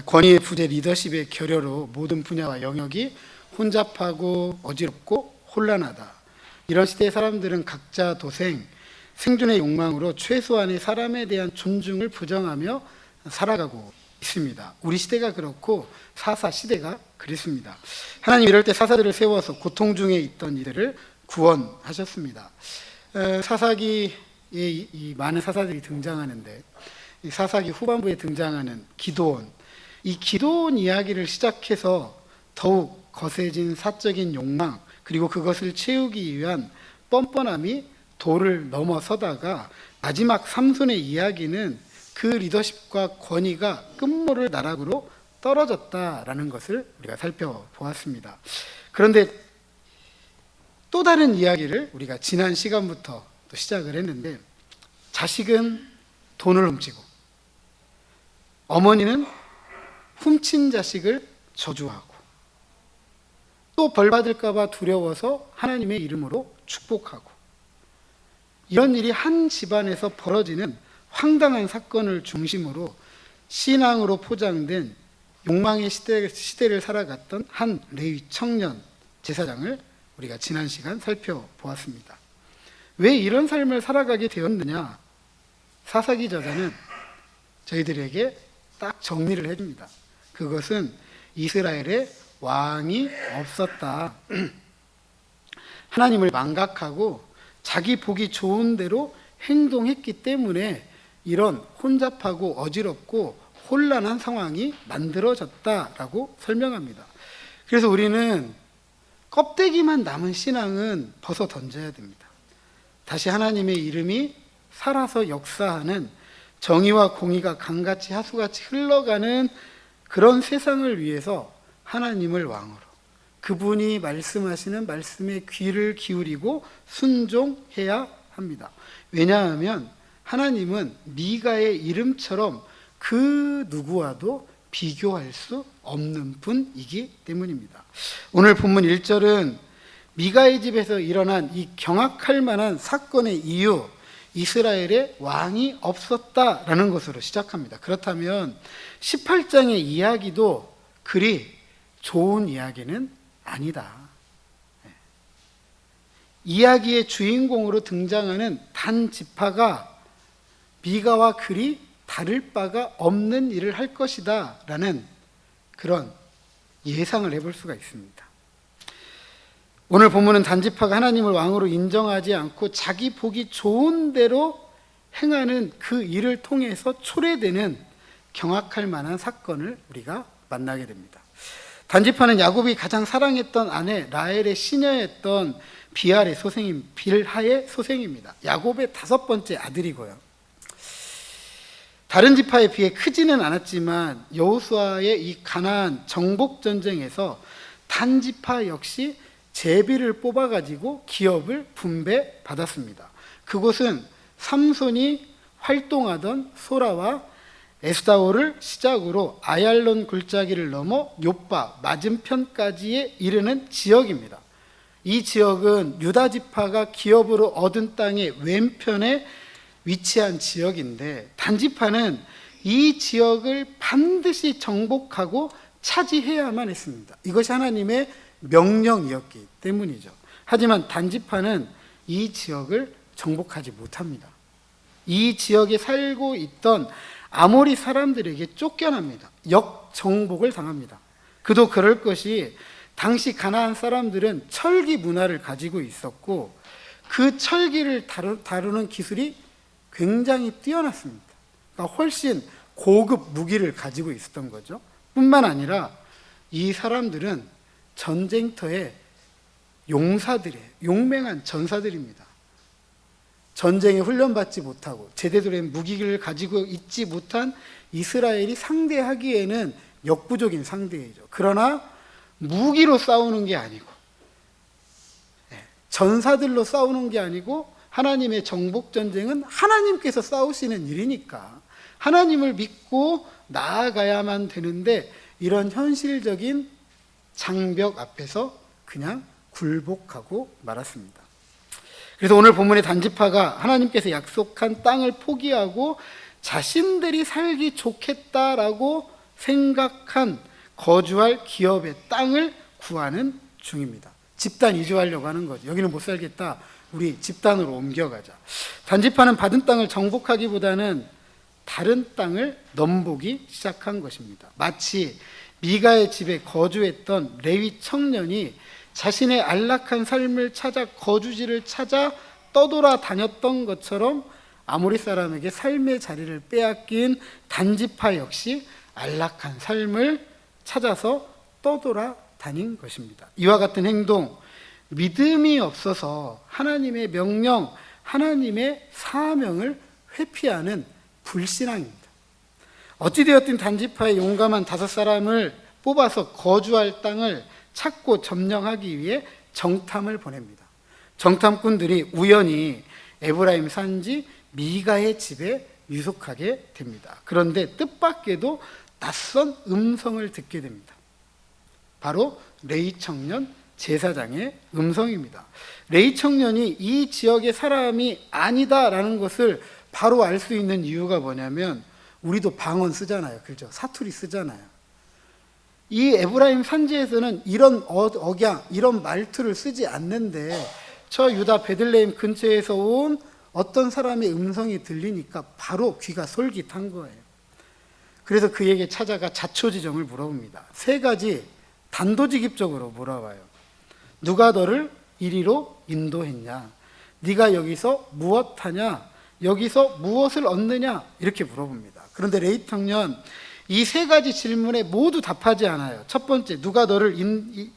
권위의 부재, 리더십의 결여로 모든 분야와 영역이 혼잡하고 어지럽고 혼란하다. 이런 시대의 사람들은 각자 도생, 생존의 욕망으로 최소한의 사람에 대한 존중을 부정하며 살아가고 있습니다. 우리 시대가 그렇고 사사 시대가 그랬습니다. 하나님 이럴 때 사사들을 세워서 고통 중에 있던 이들을 구원하셨습니다. 사사기에 이 많은 사사들이 등장하는데, 이 사사기 후반부에 등장하는 기드온, 이 기드온 이야기를 시작해서 더욱 거세진 사적인 욕망, 그리고 그것을 채우기 위한 뻔뻔함이 도를 넘어서다가 마지막 삼손의 이야기는 그 리더십과 권위가 끝모를 나락으로 떨어졌다라는 것을 우리가 살펴보았습니다. 그런데 또 다른 이야기를 우리가 지난 시간부터 또 시작을 했는데, 자식은 돈을 훔치고 어머니는 훔친 자식을 저주하고 또 벌받을까 봐 두려워서 하나님의 이름으로 축복하고, 이런 일이 한 집안에서 벌어지는 황당한 사건을 중심으로 신앙으로 포장된 욕망의 시대를 살아갔던 한 레위 청년 제사장을 우리가 지난 시간 살펴보았습니다. 왜 이런 삶을 살아가게 되었느냐? 사사기 저자는 저희들에게 딱 정리를 해줍니다. 그것은 이스라엘에 왕이 없었다. 하나님을 망각하고 자기 보기 좋은 대로 행동했기 때문에 이런 혼잡하고 어지럽고 혼란한 상황이 만들어졌다라고 설명합니다. 그래서 우리는 껍데기만 남은 신앙은 벗어 던져야 됩니다. 다시 하나님의 이름이 살아서 역사하는, 정의와 공의가 강같이 하수같이 흘러가는 그런 세상을 위해서 하나님을 왕으로, 그분이 말씀하시는 말씀에 귀를 기울이고 순종해야 합니다. 왜냐하면 하나님은 미가의 이름처럼 그 누구와도 비교할 수 없는 분이기 때문입니다. 오늘 본문 1절은 미가의 집에서 일어난 이 경악할 만한 사건의 이유, 이스라엘에 왕이 없었다라는 것으로 시작합니다. 그렇다면 18장의 이야기도 그리 좋은 이야기는 아니다. 이야기의 주인공으로 등장하는 단 지파가 미가와 그리 다를 바가 없는 일을 할 것이다 라는 그런 예상을 해볼 수가 있습니다. 오늘 본문은 단지파가 하나님을 왕으로 인정하지 않고 자기 보기 좋은 대로 행하는 그 일을 통해서 초래되는 경악할 만한 사건을 우리가 만나게 됩니다. 단지파는 야곱이 가장 사랑했던 아내 라헬의 시녀였던 비할의 소생인 빌하의 소생입니다. 야곱의 5번째 아들이고요. 다른 지파에 비해 크지는 않았지만 여호수아의 이 가나안 정복 전쟁에서 단지파 역시 제비를 뽑아가지고 기업을 분배받았습니다. 그곳은 삼손이 활동하던 소라와 에스다올을 시작으로 아얄론 골짜기를 넘어 욥바 맞은편까지에 이르는 지역입니다. 이 지역은 유다 지파가 기업으로 얻은 땅의 왼편에 위치한 지역인데, 단지파는 이 지역을 반드시 정복하고 차지해야만 했습니다. 이것이 하나님의 명령이었기 때문이죠. 하지만 단지파는 이 지역을 정복하지 못합니다. 이 지역에 살고 있던 아모리 사람들에게 쫓겨납니다. 역정복을 당합니다. 그도 그럴 것이, 당시 가나안 사람들은 철기 문화를 가지고 있었고 그 철기를 다루는 기술이 굉장히 뛰어났습니다. 그러니까 훨씬 고급 무기를 가지고 있었던 거죠. 뿐만 아니라 이 사람들은 전쟁터의 용사들이에요. 용맹한 전사들입니다. 전쟁에 훈련받지 못하고 제대로 된 무기를 가지고 있지 못한 이스라엘이 상대하기에는 역부족인 상대이죠. 그러나 무기로 싸우는 게 아니고, 전사들로 싸우는 게 아니고, 하나님의 정복 전쟁은 하나님께서 싸우시는 일이니까 하나님을 믿고 나아가야만 되는데, 이런 현실적인 장벽 앞에서 그냥 굴복하고 말았습니다. 그래서 오늘 본문의 단지파가 하나님께서 약속한 땅을 포기하고 자신들이 살기 좋겠다라고 생각한 거주할 기업의 땅을 구하는 중입니다. 집단 이주하려고 하는 거죠. 여기는 못 살겠다. 우리 집단으로 옮겨가자. 단지파는 받은 땅을 정복하기보다는 다른 땅을 넘보기 시작한 것입니다. 마치 미가의 집에 거주했던 레위 청년이 자신의 안락한 삶을 찾아 거주지를 찾아 떠돌아 다녔던 것처럼 아모리 사람에게 삶의 자리를 빼앗긴 단지파 역시 안락한 삶을 찾아서 떠돌아 다닌 것입니다. 이와 같은 행동, 믿음이 없어서 하나님의 명령, 하나님의 사명을 회피하는 불신앙입니다. 어찌되었든 단지파의 용감한 5사람을 뽑아서 거주할 땅을 찾고 점령하기 위해 정탐을 보냅니다. 정탐꾼들이 우연히 에브라임 산지 미가의 집에 유속하게 됩니다. 그런데 뜻밖에도 낯선 음성을 듣게 됩니다. 바로 레위 청년 제사장의 음성입니다. 레위 청년이 이 지역의 사람이 아니다라는 것을 바로 알 수 있는 이유가 뭐냐면 우리도 방언 쓰잖아요. 그렇죠? 사투리 쓰잖아요. 이 에브라임 산지에서는 이런 억양, 이런 말투를 쓰지 않는데 저 유다 베들레헴 근처에서 온 어떤 사람의 음성이 들리니까 바로 귀가 솔깃한 거예요. 그래서 그에게 찾아가 자초지종을 물어봅니다. 3가지 단도직입적으로 물어봐요. 누가 너를 이리로 인도했냐? 네가 여기서 무엇하냐? 여기서 무엇을 얻느냐? 이렇게 물어봅니다. 그런데 레위 청년 이 3가지 질문에 모두 답하지 않아요. 첫 번째, 누가 너를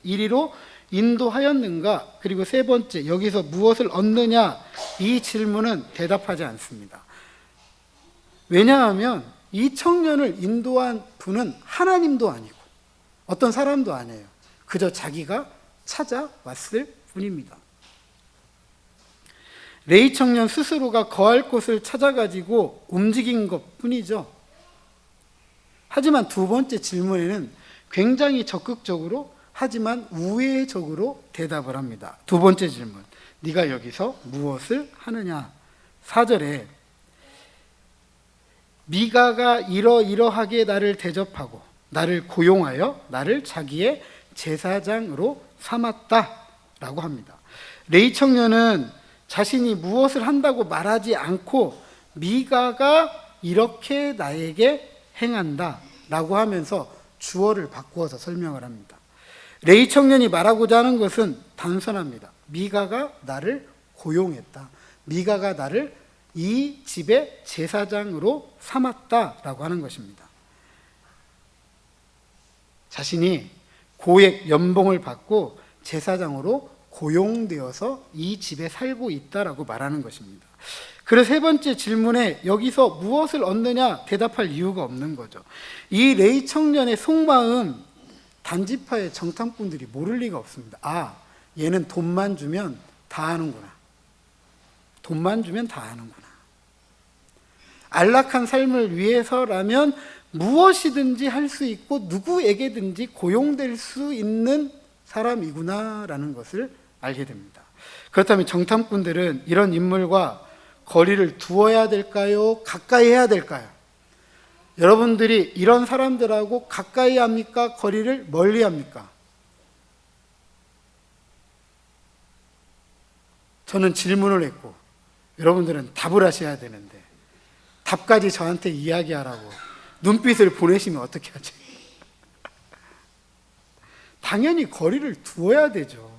이리로 인도하였는가? 그리고 3번째, 여기서 무엇을 얻느냐? 이 질문은 대답하지 않습니다. 왜냐하면 이 청년을 인도한 분은 하나님도 아니고 어떤 사람도 아니에요. 그저 자기가 찾아왔을 뿐입니다. 레위 청년 스스로가 거할 곳을 찾아가지고 움직인 것 뿐이죠. 하지만 2번째 질문에는 굉장히 적극적으로 하지만 우회적으로 대답을 합니다. 2번째 질문, 네가 여기서 무엇을 하느냐? 4절에 미가가 이러이러하게 나를 대접하고 나를 고용하여 나를 자기의 제사장으로 삼았다라고 합니다. 레위 청년은 자신이 무엇을 한다고 말하지 않고 미가가 이렇게 나에게 행한다라고 하면서 주어를 바꾸어서 설명을 합니다. 레위 청년이 말하고자 하는 것은 단순합니다. 미가가 나를 고용했다. 미가가 나를 이 집의 제사장으로 삼았다라고 하는 것입니다. 자신이 고액 연봉을 받고 제사장으로 고용되어서 이 집에 살고 있다라고 말하는 것입니다. 그래서 3번째 질문에 여기서 무엇을 얻느냐 대답할 이유가 없는 거죠. 이 레위 청년의 속마음 단지파의 정탐꾼들이 모를 리가 없습니다. 아, 얘는 돈만 주면 다 하는구나. 돈만 주면 다 하는구나. 안락한 삶을 위해서라면 무엇이든지 할 수 있고 누구에게든지 고용될 수 있는 사람이구나라는 것을 알게 됩니다. 그렇다면 정탐꾼들은 이런 인물과 거리를 두어야 될까요? 가까이 해야 될까요? 여러분들이 이런 사람들하고 가까이 합니까? 거리를 멀리 합니까? 저는 질문을 했고 여러분들은 답을 하셔야 되는데 답까지 저한테 이야기하라고 눈빛을 보내시면 어떻게 하죠? 당연히 거리를 두어야 되죠.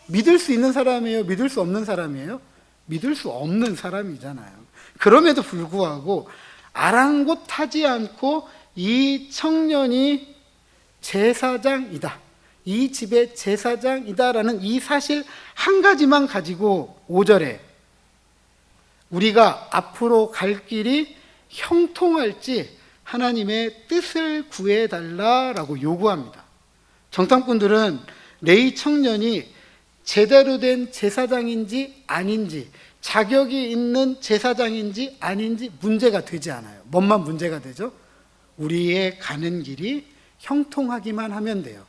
믿을 수 있는 사람이에요? 믿을 수 없는 사람이에요? 믿을 수 없는 사람이잖아요. 그럼에도 불구하고 아랑곳하지 않고 이 청년이 제사장이다, 이 집의 제사장이다라는 이 사실 한 가지만 가지고 5절에 우리가 앞으로 갈 길이 형통할지 하나님의 뜻을 구해달라라고 요구합니다. 정탐꾼들은 레위 청년이 제대로 된 제사장인지 아닌지, 자격이 있는 제사장인지 아닌지 문제가 되지 않아요. 뭔만 문제가 되죠? 우리의 가는 길이 형통하기만 하면 돼요.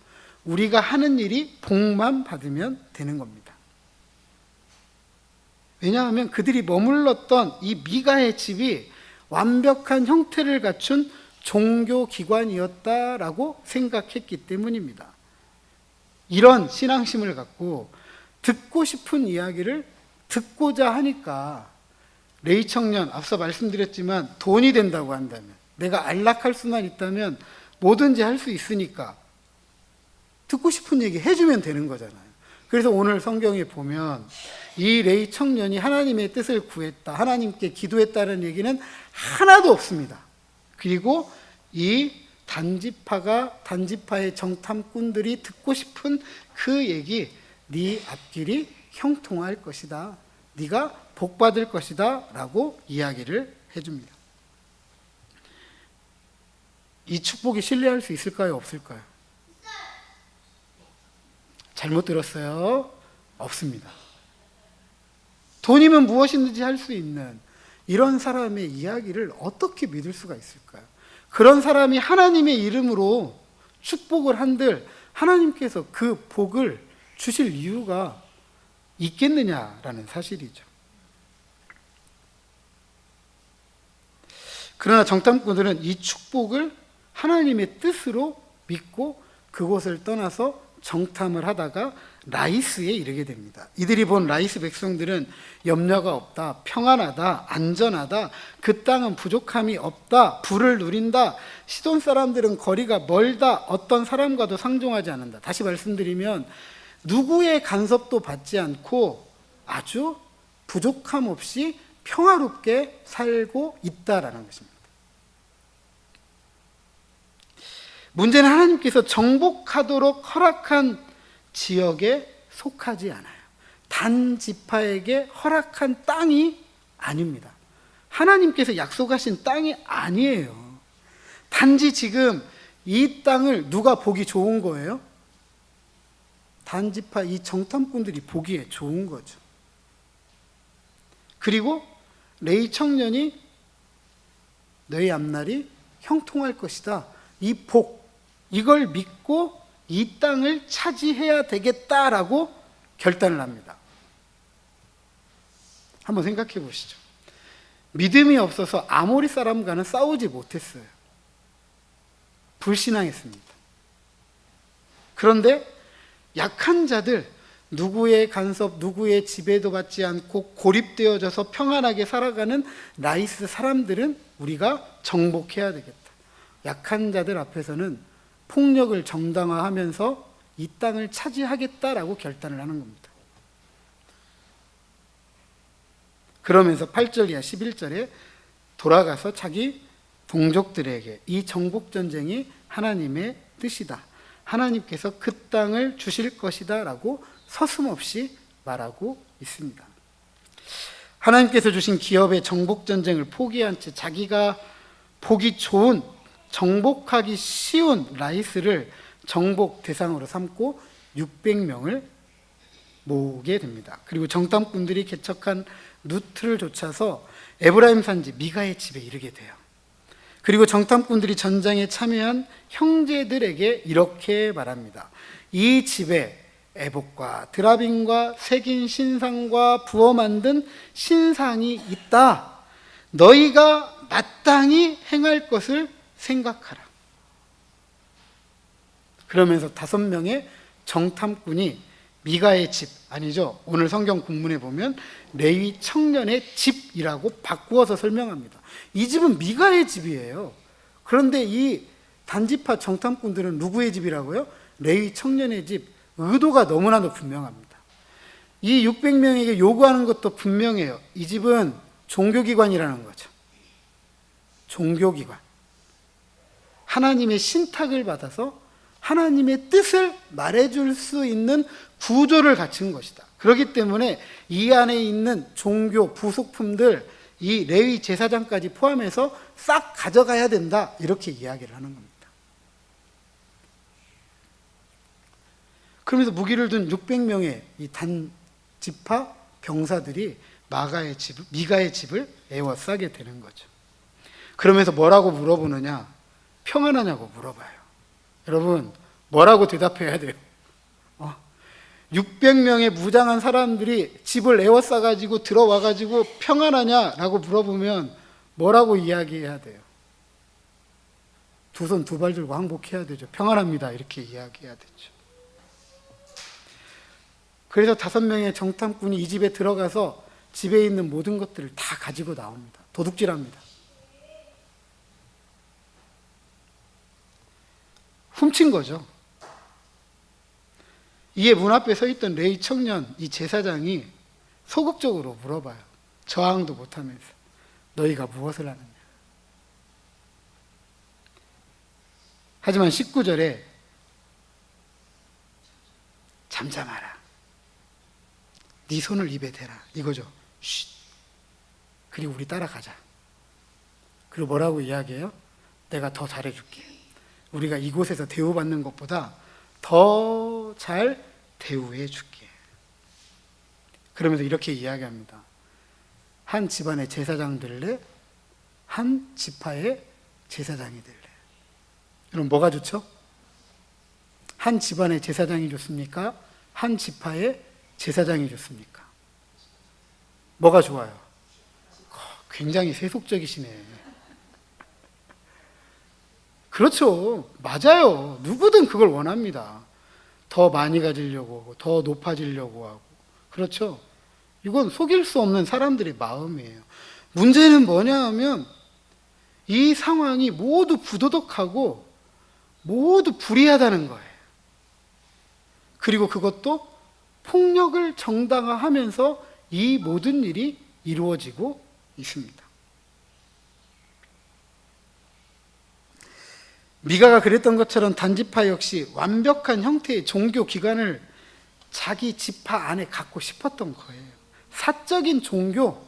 우리가 하는 일이 복만 받으면 되는 겁니다. 왜냐하면 그들이 머물렀던 이 미가의 집이 완벽한 형태를 갖춘 종교기관이었다라고 생각했기 때문입니다. 이런 신앙심을 갖고 듣고 싶은 이야기를 듣고자 하니까 레이 청년, 앞서 말씀드렸지만 돈이 된다고 한다면, 내가 안락할 수만 있다면 뭐든지 할 수 있으니까 듣고 싶은 얘기 해주면 되는 거잖아요. 그래서 오늘 성경에 보면 이 레이 청년이 하나님의 뜻을 구했다, 하나님께 기도했다는 얘기는 하나도 없습니다. 그리고 이 단지파의 정탐꾼들이 듣고 싶은 그 얘기, 네 앞길이 형통할 것이다, 네가 복받을 것이다 라고 이야기를 해줍니다. 이 축복이 신뢰할 수 있을까요? 없을까요? 잘못 들었어요? 없습니다. 돈이면 무엇이든지 할 수 있는 이런 사람의 이야기를 어떻게 믿을 수가 있을까요? 그런 사람이 하나님의 이름으로 축복을 한들 하나님께서 그 복을 주실 이유가 있겠느냐라는 사실이죠. 그러나 정탐꾼들은 이 축복을 하나님의 뜻으로 믿고 그곳을 떠나서 정탐을 하다가 라이스에 이르게 됩니다. 이들이 본 라이스 백성들은 염려가 없다, 평안하다, 안전하다, 그 땅은 부족함이 없다, 부를 누린다, 시돈 사람들은 거리가 멀다, 어떤 사람과도 상종하지 않는다. 다시 말씀드리면 누구의 간섭도 받지 않고 아주 부족함 없이 평화롭게 살고 있다라는 것입니다. 문제는 하나님께서 정복하도록 허락한 지역에 속하지 않아요. 단 지파에게 허락한 땅이 아닙니다. 하나님께서 약속하신 땅이 아니에요. 단지 지금 이 땅을 누가 보기 좋은 거예요? 단 지파 이 정탐꾼들이 보기에 좋은 거죠. 그리고 레이 청년이 너희 앞날이 형통할 것이다, 이 복, 이걸 믿고 이 땅을 차지해야 되겠다라고 결단을 합니다. 한번 생각해 보시죠. 믿음이 없어서 아모리 사람과는 싸우지 못했어요. 불신앙했습니다. 그런데 약한 자들, 누구의 간섭, 누구의 지배도 받지 않고 고립되어져서 평안하게 살아가는 라이스 사람들은 우리가 정복해야 되겠다. 약한 자들 앞에서는 폭력을 정당화하면서 이 땅을 차지하겠다라고 결단을 하는 겁니다. 그러면서 8절 이하 11절에 돌아가서 자기 동족들에게 이 정복전쟁이 하나님의 뜻이다, 하나님께서 그 땅을 주실 것이다 라고 서슴없이 말하고 있습니다. 하나님께서 주신 기업의 정복전쟁을 포기한 채 자기가 보기 좋은, 정복하기 쉬운 라이스를 정복 대상으로 삼고 600명을 모으게 됩니다. 그리고 정탐꾼들이 개척한 루트를 좇아서 에브라임 산지 미가의 집에 이르게 돼요. 그리고 정탐꾼들이 전장에 참여한 형제들에게 이렇게 말합니다. 이 집에 에봇과 드라빔과 새긴 신상과 부어 만든 신상이 있다. 너희가 마땅히 행할 것을 생각하라. 그러면서 5명의 정탐꾼이 미가의 집, 아니죠, 오늘 성경 본문에 보면 레위 청년의 집이라고 바꾸어서 설명합니다. 이 집은 미가의 집이에요. 그런데 이 단지파 정탐꾼들은 누구의 집이라고요? 레위 청년의 집. 의도가 너무나도 분명합니다. 이 600명에게 요구하는 것도 분명해요. 이 집은 종교기관이라는 거죠. 종교기관. 하나님의 신탁을 받아서 하나님의 뜻을 말해줄 수 있는 구조를 갖춘 것이다. 그렇기 때문에 이 안에 있는 종교 부속품들, 이 레위 제사장까지 포함해서 싹 가져가야 된다, 이렇게 이야기를 하는 겁니다. 그러면서 무기를 둔 600명의 이 단지파 병사들이 미가의 집을 에워싸게 되는 거죠. 그러면서 뭐라고 물어보느냐? 평안하냐고 물어봐요. 여러분, 뭐라고 대답해야 돼요? 600명의 무장한 사람들이 집을 에워싸가지고 들어와가지고 평안하냐라고 물어보면 뭐라고 이야기해야 돼요? 두 손 두 발 들고 항복해야 되죠. 평안합니다. 이렇게 이야기해야 되죠. 그래서 5명의 정탐꾼이 이 집에 들어가서 집에 있는 모든 것들을 다 가지고 나옵니다. 도둑질합니다. 훔친 거죠. 이에 문 앞에 서 있던 레위 청년, 이 제사장이 소극적으로 물어봐요. 저항도 못하면서 너희가 무엇을 하느냐. 하지만 19절에 잠잠하라. 네 손을 입에 대라. 이거죠. 쉿. 그리고 우리 따라가자. 그리고 뭐라고 이야기해요? 내가 더 잘해줄게. 우리가 이곳에서 대우받는 것보다 더 잘 대우해줄게. 그러면서 이렇게 이야기합니다. 한 집안의 제사장 될래? 한 지파의 제사장이 될래? 여러분 뭐가 좋죠? 한 집안의 제사장이 좋습니까? 한 지파의 제사장이 좋습니까? 뭐가 좋아요? 굉장히 세속적이시네. 그렇죠. 맞아요. 누구든 그걸 원합니다. 더 많이 가지려고 하고 더 높아지려고 하고. 그렇죠. 이건 속일 수 없는 사람들의 마음이에요. 문제는 뭐냐 하면 이 상황이 모두 부도덕하고 모두 불의하다는 거예요. 그리고 그것도 폭력을 정당화하면서 이 모든 일이 이루어지고 있습니다. 미가가 그랬던 것처럼 단지파 역시 완벽한 형태의 종교 기관을 자기 지파 안에 갖고 싶었던 거예요. 사적인 종교,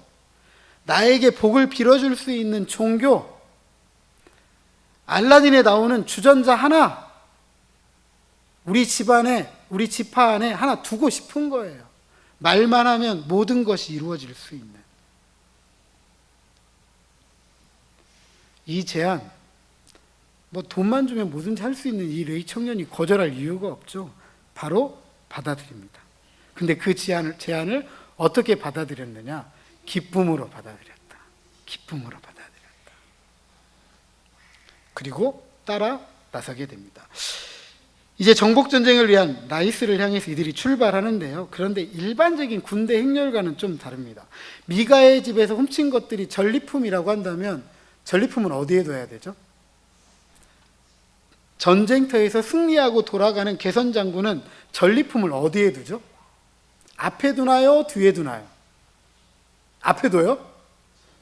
나에게 복을 빌어줄 수 있는 종교, 알라딘에 나오는 주전자 하나, 우리 집안에, 우리 지파 안에 하나 두고 싶은 거예요. 말만 하면 모든 것이 이루어질 수 있는. 이 제안, 뭐 돈만 주면 뭐든지 할 수 있는 이 레위 청년이 거절할 이유가 없죠. 바로 받아들입니다. 근데 그 제안을 어떻게 받아들였느냐? 기쁨으로 받아들였다. 기쁨으로 받아들였다. 그리고 따라 나서게 됩니다. 이제 정복전쟁을 위한 라이스를 향해서 이들이 출발하는데요. 그런데 일반적인 군대 행렬과는 좀 다릅니다. 미가의 집에서 훔친 것들이 전리품이라고 한다면 전리품은 어디에 둬야 되죠? 전쟁터에서 승리하고 돌아가는 개선 장군은 전리품을 어디에 두죠? 앞에 두나요? 뒤에 두나요? 앞에 둬요?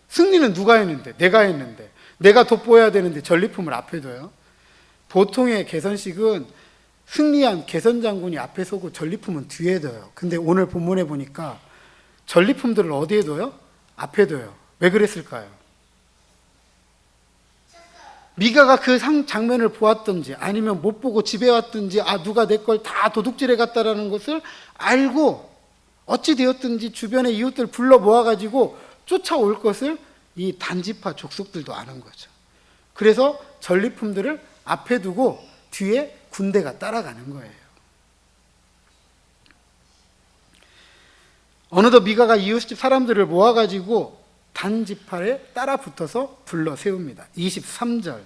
승리는 누가 했는데? 내가 했는데. 내가 돋보여야 되는데 전리품을 앞에 둬요? 보통의 개선식은 승리한 개선 장군이 앞에 서고 전리품은 뒤에 둬요. 근데 오늘 본문에 보니까 전리품들을 어디에 둬요? 앞에 둬요. 왜 그랬을까요? 미가가 그 장면을 보았든지 아니면 못 보고 집에 왔든지 누가 내 걸 다 도둑질해 갔다라는 것을 알고 어찌 되었든지 주변의 이웃들 불러 모아가지고 쫓아올 것을 이 단지파 족속들도 아는 거죠. 그래서 전리품들을 앞에 두고 뒤에 군대가 따라가는 거예요. 어느덧 미가가 이웃집 사람들을 모아가지고 단지파에 따라 붙어서 불러 세웁니다. 23절.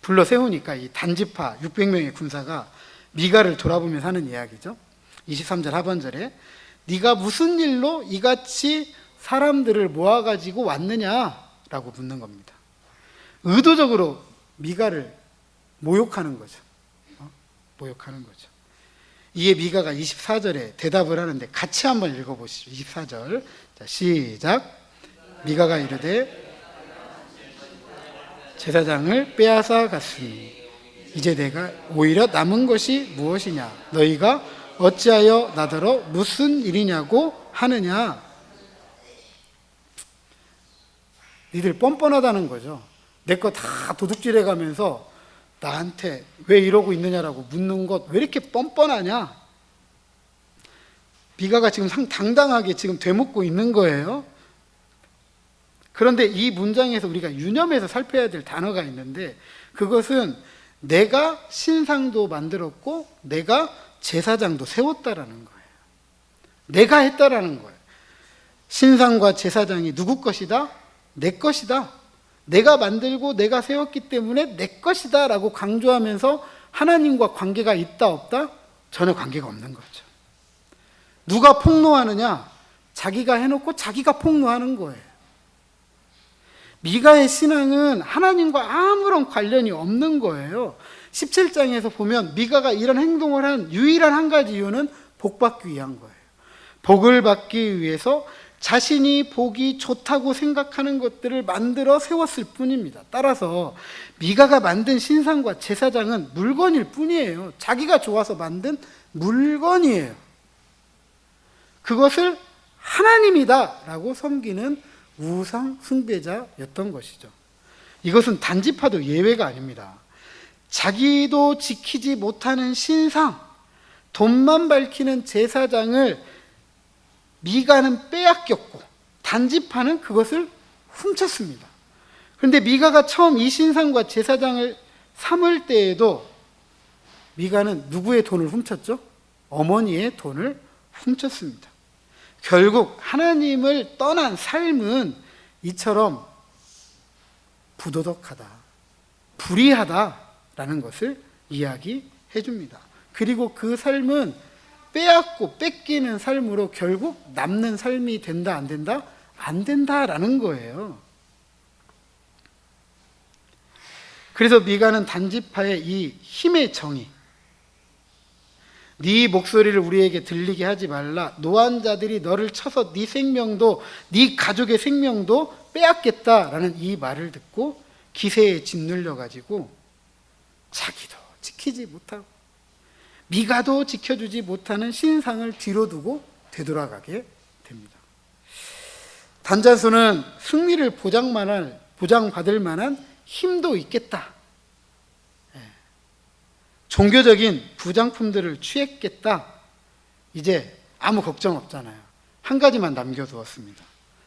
불러 세우니까 이 단지파 600명의 군사가 미가를 돌아보면서 하는 이야기죠. 23절 하반절에 네가 무슨 일로 이같이 사람들을 모아가지고 왔느냐라고 묻는 겁니다. 의도적으로 미가를 모욕하는 거죠. 모욕하는 거죠. 이에 미가가 24절에 대답을 하는데 같이 한번 읽어보시죠. 24절. 자, 시작. 미가가 이르되 제사장을 빼앗아 갔으니 이제 내가 오히려 남은 것이 무엇이냐? 너희가 어찌하여 나더러 무슨 일이냐고 하느냐? 니들 뻔뻔하다는 거죠. 내 거 다 도둑질해 가면서 나한테 왜 이러고 있느냐라고 묻는 것 왜 이렇게 뻔뻔하냐? 미가가 지금 당당하게 지금 되묻고 있는 거예요. 그런데 이 문장에서 우리가 유념해서 살펴야 될 단어가 있는데 그것은 내가 신상도 만들었고 내가 제사장도 세웠다라는 거예요. 내가 했다라는 거예요. 신상과 제사장이 누구 것이다? 내 것이다. 내가 만들고 내가 세웠기 때문에 내 것이다 라고 강조하면서 하나님과 관계가 있다 없다? 전혀 관계가 없는 거죠. 누가 폭로하느냐? 자기가 해놓고 자기가 폭로하는 거예요. 미가의 신앙은 하나님과 아무런 관련이 없는 거예요. 17장에서 보면 미가가 이런 행동을 한 유일한 한 가지 이유는 복받기 위한 거예요. 복을 받기 위해서 자신이 복이 좋다고 생각하는 것들을 만들어 세웠을 뿐입니다. 따라서 미가가 만든 신상과 제사장은 물건일 뿐이에요. 자기가 좋아서 만든 물건이에요. 그것을 하나님이다 라고 섬기는 우상 숭배자였던 것이죠. 이것은 단지파도 예외가 아닙니다. 자기도 지키지 못하는 신상, 돈만 밝히는 제사장을 미가는 빼앗겼고 단지파는 그것을 훔쳤습니다. 그런데 미가가 처음 이 신상과 제사장을 삼을 때에도 미가는 누구의 돈을 훔쳤죠? 어머니의 돈을 훔쳤습니다. 결국 하나님을 떠난 삶은 이처럼 부도덕하다, 불의하다라는 것을 이야기해 줍니다. 그리고 그 삶은 빼앗고 뺏기는 삶으로 결국 남는 삶이 된다 안 된다? 안 된다라는 거예요. 그래서 미가는 단지파의 이 힘의 정의, 네 목소리를 우리에게 들리게 하지 말라. 노환자들이 너를 쳐서 네 생명도 네 가족의 생명도 빼앗겠다라는 이 말을 듣고 기세에 짓눌려 가지고 자기도 지키지 못하고 미가도 지켜주지 못하는 신상을 뒤로 두고 되돌아가게 됩니다. 단자손은 승리를 보장받을 만한 힘도 있겠다. 종교적인 부장품들을 취했겠다. 이제 아무 걱정 없잖아요. 한 가지만 남겨두었습니다.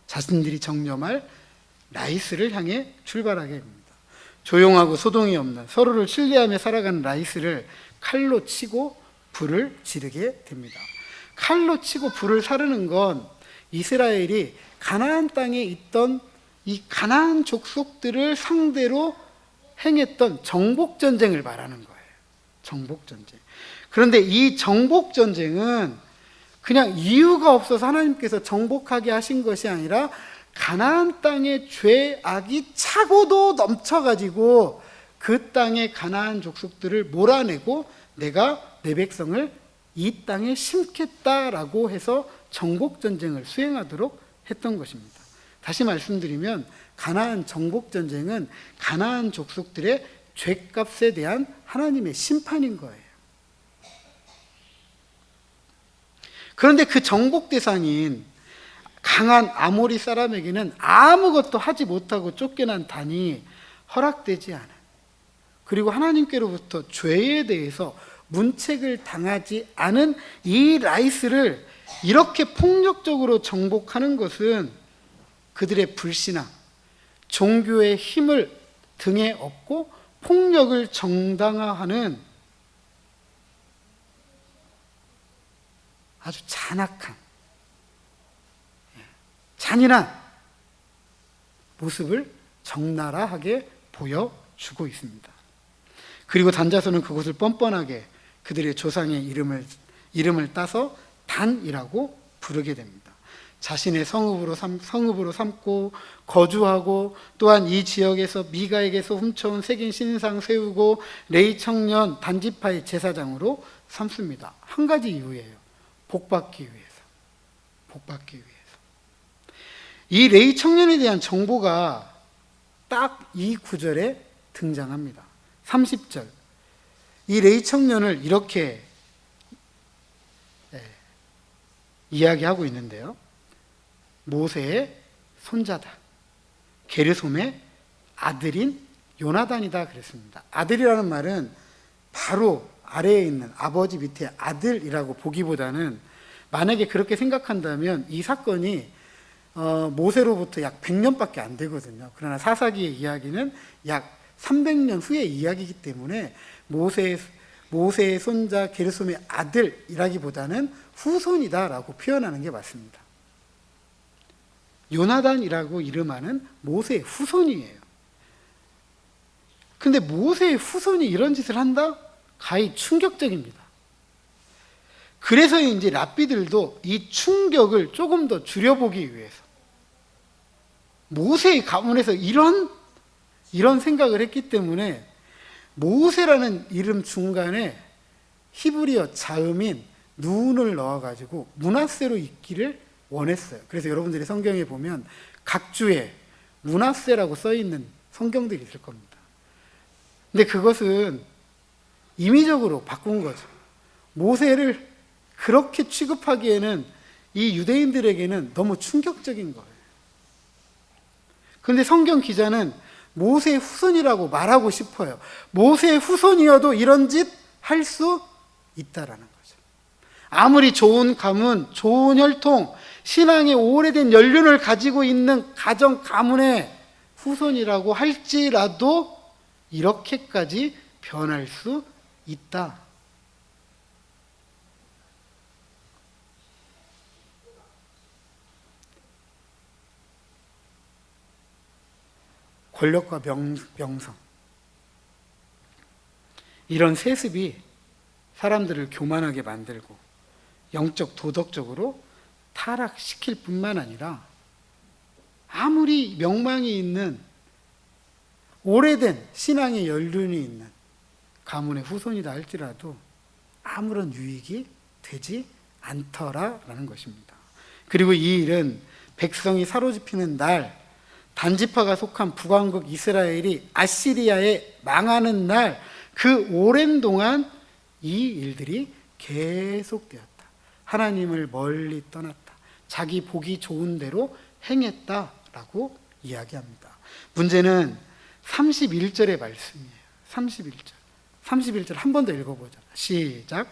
자신들이 정념할 라이스를 향해 출발하게 됩니다. 조용하고 소동이 없는 서로를 신뢰하며 살아가는 라이스를 칼로 치고 불을 지르게 됩니다. 칼로 치고 불을 사르는 건 이스라엘이 가나안 땅에 있던 이 가나안 족속들을 상대로 행했던 정복전쟁을 말하는 거예요. 정복전쟁. 그런데 이 정복전쟁은 그냥 이유가 없어서 하나님께서 정복하게 하신 것이 아니라 가나안 땅의 죄악이 차고도 넘쳐가지고 그 땅의 가나안 족속들을 몰아내고 내가 내 백성을 이 땅에 심겠다라고 해서 정복전쟁을 수행하도록 했던 것입니다. 다시 말씀드리면 가나안 정복전쟁은 가나안 족속들의 죄값에 대한 하나님의 심판인 거예요. 그런데 그 정복 대상인 강한 아모리 사람에게는 아무것도 하지 못하고 쫓겨난 단이 허락되지 않은, 그리고 하나님께로부터 죄에 대해서 문책을 당하지 않은 이 라이스를 이렇게 폭력적으로 정복하는 것은 그들의 불신앙, 종교의 힘을 등에 업고 폭력을 정당화하는 아주 잔악한, 잔인한 모습을 적나라하게 보여주고 있습니다. 그리고 단자손은 그것을 뻔뻔하게 그들의 조상의 이름을 따서 단이라고 부르게 됩니다. 자신의 성읍으로 삼고 거주하고, 또한 이 지역에서 미가에게서 훔쳐온 색인 신상 세우고 레위 청년 단지파의 제사장으로 삼습니다. 한 가지 이유예요. 복받기 위해서. 복받기 위해서. 이 레위 청년에 대한 정보가 딱 이 구절에 등장합니다. 30절. 이 레위 청년을 이렇게 이야기하고 있는데요. 모세의 손자다. 게르솜의 아들인 요나단이다 그랬습니다. 아들이라는 말은 바로 아래에 있는 아버지 밑에 아들이라고 보기보다는, 만약에 그렇게 생각한다면 이 사건이 모세로부터 약 100년밖에 안 되거든요. 그러나 사사기의 이야기는 약 300년 후의 이야기이기 때문에 모세의 손자 게르솜의 아들이라기보다는 후손이다라고 표현하는 게 맞습니다. 요나단이라고 이름하는 모세의 후손이에요. 근데 모세의 후손이 이런 짓을 한다? 가히 충격적입니다. 그래서 이제 랍비들도 이 충격을 조금 더 줄여보기 위해서 모세의 가문에서 이런 생각을 했기 때문에 모세라는 이름 중간에 히브리어 자음인 누운을 넣어가지고 므낫세로 읽기를 원했어요. 그래서 여러분들이 성경에 보면 각 주에 므낫세라고 써있는 성경들이 있을 겁니다. 근데 그것은 임의적으로 바꾼 거죠. 모세를 그렇게 취급하기에는 이 유대인들에게는 너무 충격적인 거예요. 그런데 성경 기자는 모세의 후손이라고 말하고 싶어요. 모세의 후손이어도 이런 짓 할 수 있다라는 거죠. 아무리 좋은 가문, 좋은 혈통, 신앙의 오래된 연륜을 가지고 있는 가정 가문의 후손이라고 할지라도 이렇게까지 변할 수 있다. 권력과 명성, 이런 세습이 사람들을 교만하게 만들고 영적 도덕적으로 타락시킬 뿐만 아니라 아무리 명망이 있는 오래된 신앙의 연륜이 있는 가문의 후손이다 할지라도 아무런 유익이 되지 않더라라는 것입니다. 그리고 이 일은 백성이 사로잡히는 날, 단지파가 속한 북왕국 이스라엘이 아시리아에 망하는 날, 그 오랜 동안 이 일들이 계속되었다. 하나님을 멀리 떠났다. 자기 보기 좋은 대로 행했다라고 이야기합니다. 문제는 31절의 말씀이에요. 31절 한 번 더 읽어보자. 시작.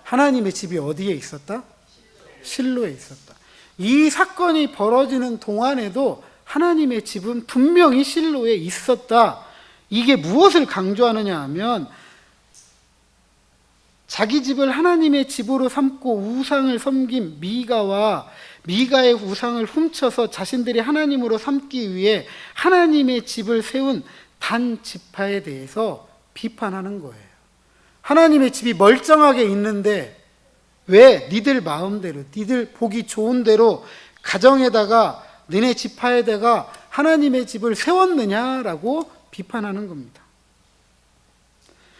하나님의 집이 어디에 있었다? 실로에 있었다. 이 사건이 벌어지는 동안에도 하나님의 집은 분명히 실로에 있었다. 이게 무엇을 강조하느냐 하면 자기 집을 하나님의 집으로 삼고 우상을 섬긴 미가의 우상을 훔쳐서 자신들이 하나님으로 삼기 위해 하나님의 집을 세운 단 지파에 대해서 비판하는 거예요. 하나님의 집이 멀쩡하게 있는데 왜 니들 마음대로, 니들 보기 좋은 대로 가정에다가 너네 지파에다가 하나님의 집을 세웠느냐라고 비판하는 겁니다.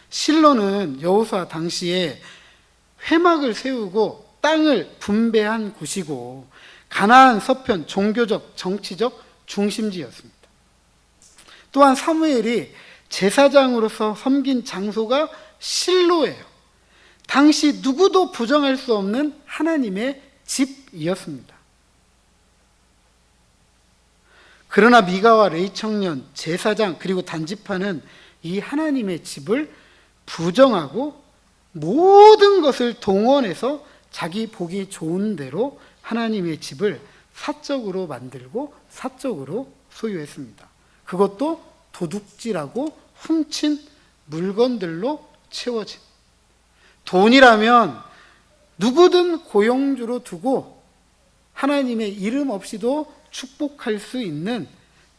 실로는 여호수아 당시에 회막을 세우고 땅을 분배한 곳이고 가나안 서편 종교적, 정치적 중심지였습니다. 또한 사무엘이 제사장으로서 섬긴 장소가 실로예요. 당시 누구도 부정할 수 없는 하나님의 집이었습니다. 그러나 미가와 레위 청년, 제사장 그리고 단지파는 이 하나님의 집을 부정하고 모든 것을 동원해서 자기 보기 좋은 대로 하나님의 집을 사적으로 만들고 사적으로 소유했습니다. 그것도 도둑질하고 훔친 물건들로 채워진, 돈이라면 누구든 고용주로 두고 하나님의 이름 없이도 축복할 수 있는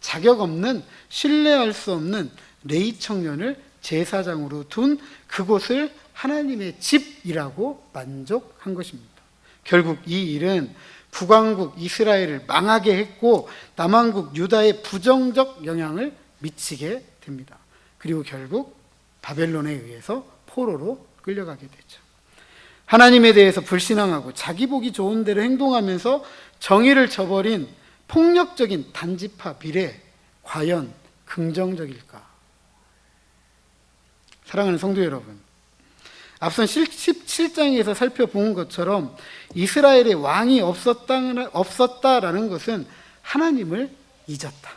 자격 없는, 신뢰할 수 없는 레위 청년을 제사장으로 둔 그곳을 하나님의 집이라고 만족한 것입니다. 결국 이 일은 북왕국 이스라엘을 망하게 했고 남왕국 유다에 부정적 영향을 미치게 됩니다. 그리고 결국 바벨론에 의해서 포로로 끌려가게 되죠. 하나님에 대해서 불신앙하고 자기 보기 좋은 대로 행동하면서 정의를 저버린 폭력적인 단지파 미래, 과연 긍정적일까? 사랑하는 성도 여러분, 앞선 17장에서 살펴본 것처럼 이스라엘의 왕이 없었다라는 것은 하나님을 잊었다.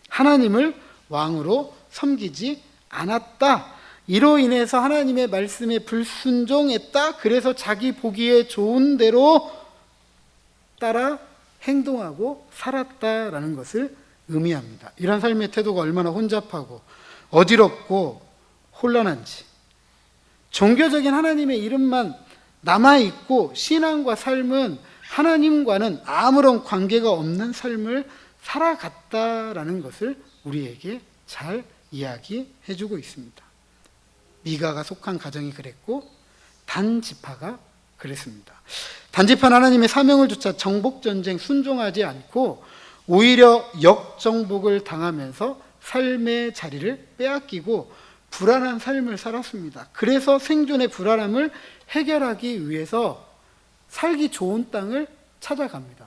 하나님을 왕으로 섬기지 않았다. 이로 인해서 하나님의 말씀에 불순종했다. 그래서 자기 보기에 좋은 대로 따라 행동하고 살았다라는 것을 의미합니다. 이런 삶의 태도가 얼마나 혼잡하고 어지럽고 혼란한지, 종교적인 하나님의 이름만 남아있고 신앙과 삶은 하나님과는 아무런 관계가 없는 삶을 살아갔다라는 것을 우리에게 잘 이야기해주고 있습니다. 미가가 속한 가정이 그랬고 단지파가 그랬습니다. 단지파는 하나님의 사명을 조차 정복전쟁 순종하지 않고 오히려 역정복을 당하면서 삶의 자리를 빼앗기고 불안한 삶을 살았습니다. 그래서 생존의 불안함을 해결하기 위해서 살기 좋은 땅을 찾아갑니다.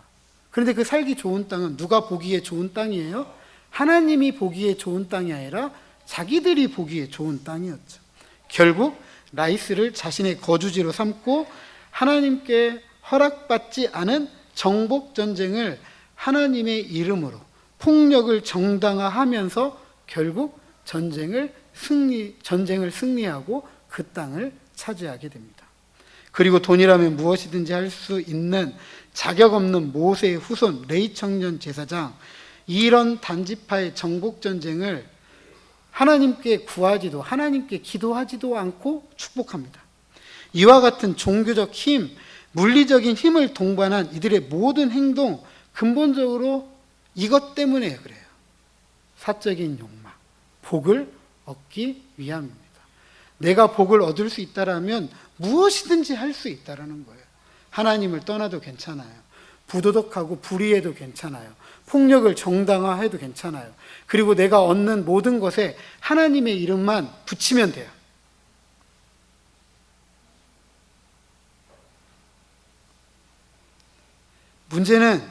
그런데 그 살기 좋은 땅은 누가 보기에 좋은 땅이에요? 하나님이 보기에 좋은 땅이 아니라 자기들이 보기에 좋은 땅이었죠. 결국 라이스를 자신의 거주지로 삼고 하나님께 허락받지 않은 정복 전쟁을 하나님의 이름으로 폭력을 정당화하면서 결국 전쟁을 승리하고 그 땅을 차지하게 됩니다. 그리고 돈이라면 무엇이든지 할 수 있는 자격 없는 모세의 후손 레위 청년 제사장, 이런 단지파의 정복 전쟁을 하나님께 구하지도 하나님께 기도하지도 않고 축복합니다. 이와 같은 종교적 힘, 물리적인 힘을 동반한 이들의 모든 행동, 근본적으로 이것 때문에 그래요. 사적인 욕망, 복을 얻기 위함입니다. 내가 복을 얻을 수 있다라면 무엇이든지 할 수 있다라는 거예요. 하나님을 떠나도 괜찮아요. 부도덕하고 불의해도 괜찮아요. 폭력을 정당화해도 괜찮아요. 그리고 내가 얻는 모든 것에 하나님의 이름만 붙이면 돼요. 문제는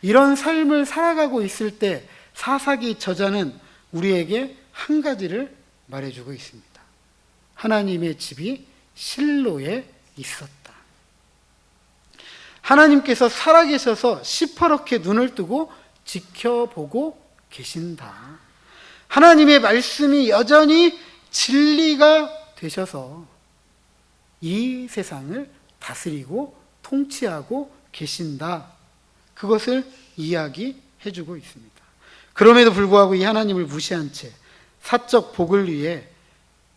이런 삶을 살아가고 있을 때 사사기 저자는 우리에게 한 가지를 말해주고 있습니다. 하나님의 집이 실로에 있었다. 하나님께서 살아계셔서 시퍼렇게 눈을 뜨고 지켜보고 계신다. 하나님의 말씀이 여전히 진리가 되셔서 이 세상을 다스리고 통치하고 계신다. 그것을 이야기해주고 있습니다. 그럼에도 불구하고 이 하나님을 무시한 채 사적 복을 위해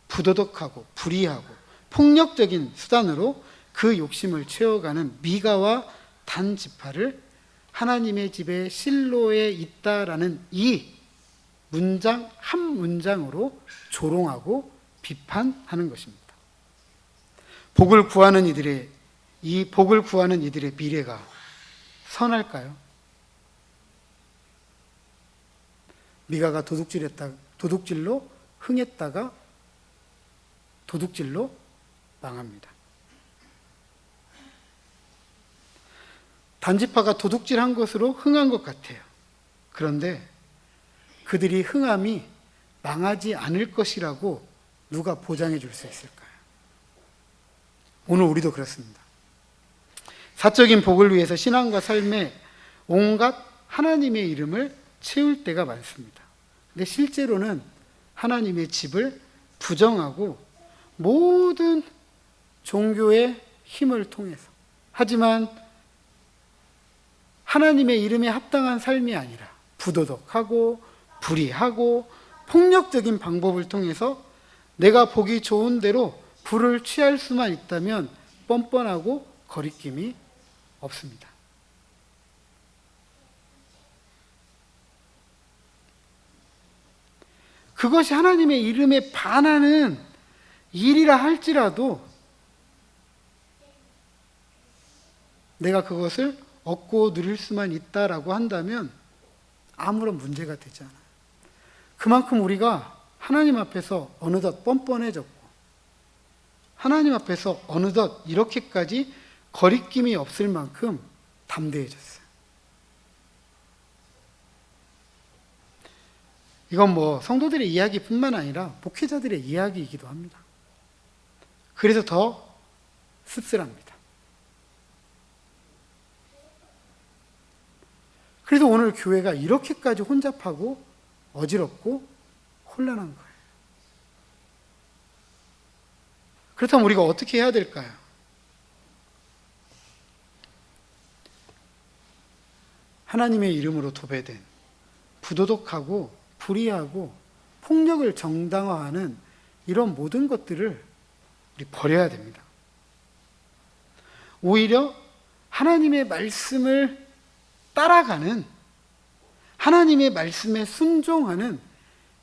부도덕하고 불의하고 폭력적인 수단으로 그 욕심을 채워가는 미가와 단지파를 하나님의 집에 실로에 있다라는 이 문장 한 문장으로 조롱하고 비판하는 것입니다. 복을 구하는 이들의 미래가 선할까요? 미가가 도둑질로 흥했다가 도둑질로 망합니다. 단지파가 도둑질한 것으로 흥한 것 같아요. 그런데 그들이 흥함이 망하지 않을 것이라고 누가 보장해 줄 수 있을까요? 오늘 우리도 그렇습니다. 사적인 복을 위해서 신앙과 삶에 온갖 하나님의 이름을 채울 때가 많습니다. 근데 실제로는 하나님의 집을 부정하고 모든 종교의 힘을 통해서, 하지만 하나님의 이름에 합당한 삶이 아니라 부도덕하고 불의하고 폭력적인 방법을 통해서 내가 보기 좋은 대로 부를 취할 수만 있다면 뻔뻔하고 거리낌이 없습니다. 그것이 하나님의 이름에 반하는 일이라 할지라도 내가 그것을 얻고 누릴 수만 있다라고 한다면 아무런 문제가 되지 않아요. 그만큼 우리가 하나님 앞에서 어느덧 뻔뻔해졌고 하나님 앞에서 어느덧 이렇게까지 거리낌이 없을 만큼 담대해졌어요. 이건 성도들의 이야기뿐만 아니라 목회자들의 이야기이기도 합니다. 그래서 더 씁쓸합니다. 그래서 오늘 교회가 이렇게까지 혼잡하고 어지럽고 혼란한 거예요. 그렇다면 우리가 어떻게 해야 될까요? 하나님의 이름으로 도배된 부도덕하고 불의하고 폭력을 정당화하는 이런 모든 것들을 우리 버려야 됩니다. 오히려 하나님의 말씀을 따라가는, 하나님의 말씀에 순종하는,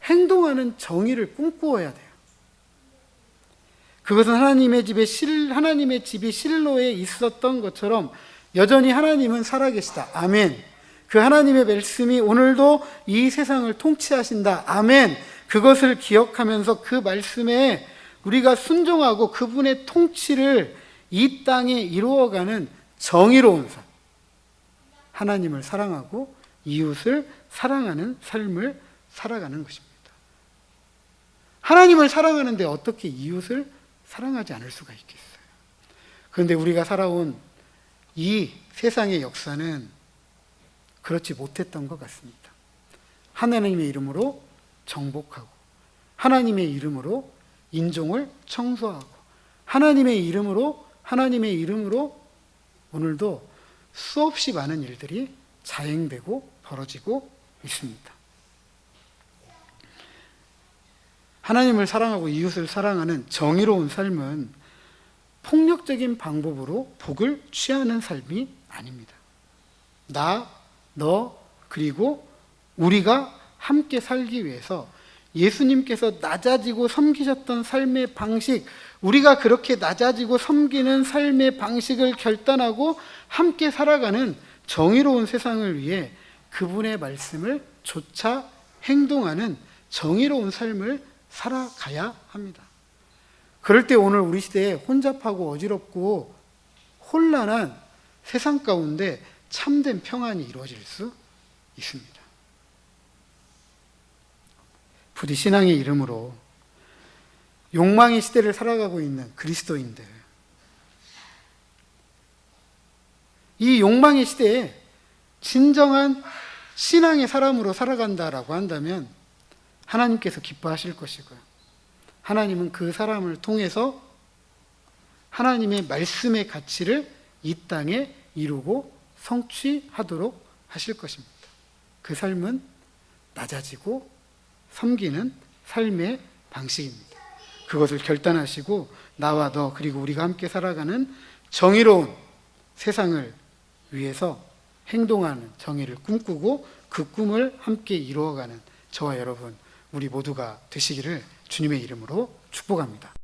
행동하는 정의를 꿈꾸어야 돼요. 그것은 하나님의 집이 실로에 있었던 것처럼 여전히 하나님은 살아계시다. 아멘. 그 하나님의 말씀이 오늘도 이 세상을 통치하신다. 아멘. 그것을 기억하면서 그 말씀에 우리가 순종하고 그분의 통치를 이 땅에 이루어가는 정의로운 삶, 하나님을 사랑하고 이웃을 사랑하는 삶을 살아가는 것입니다. 하나님을 사랑하는데 어떻게 이웃을 사랑하지 않을 수가 있겠어요? 그런데 우리가 살아온 이 세상의 역사는 그렇지 못했던 것 같습니다. 하나님의 이름으로 정복하고, 하나님의 이름으로 인종을 청소하고, 하나님의 이름으로 오늘도 수없이 많은 일들이 자행되고 벌어지고 있습니다. 하나님을 사랑하고 이웃을 사랑하는 정의로운 삶은 폭력적인 방법으로 복을 취하는 삶이 아닙니다. 나, 너, 그리고 우리가 함께 살기 위해서 예수님께서 낮아지고 섬기셨던 삶의 방식, 우리가 그렇게 낮아지고 섬기는 삶의 방식을 결단하고 함께 살아가는 정의로운 세상을 위해 그분의 말씀을 좇아 행동하는 정의로운 삶을 살아가야 합니다. 그럴 때 오늘 우리 시대에 혼잡하고 어지럽고 혼란한 세상 가운데 참된 평안이 이루어질 수 있습니다. 부디 신앙의 이름으로 욕망의 시대를 살아가고 있는 그리스도인들, 이 욕망의 시대에 진정한 신앙의 사람으로 살아간다라고 한다면 하나님께서 기뻐하실 것이고요. 하나님은 그 사람을 통해서 하나님의 말씀의 가치를 이 땅에 이루고 성취하도록 하실 것입니다. 그 삶은 낮아지고 섬기는 삶의 방식입니다. 그것을 결단하시고 나와 너 그리고 우리가 함께 살아가는 정의로운 세상을 위해서 행동하는 정의를 꿈꾸고 그 꿈을 함께 이루어가는 저와 여러분 우리 모두가 되시기를 주님의 이름으로 축복합니다.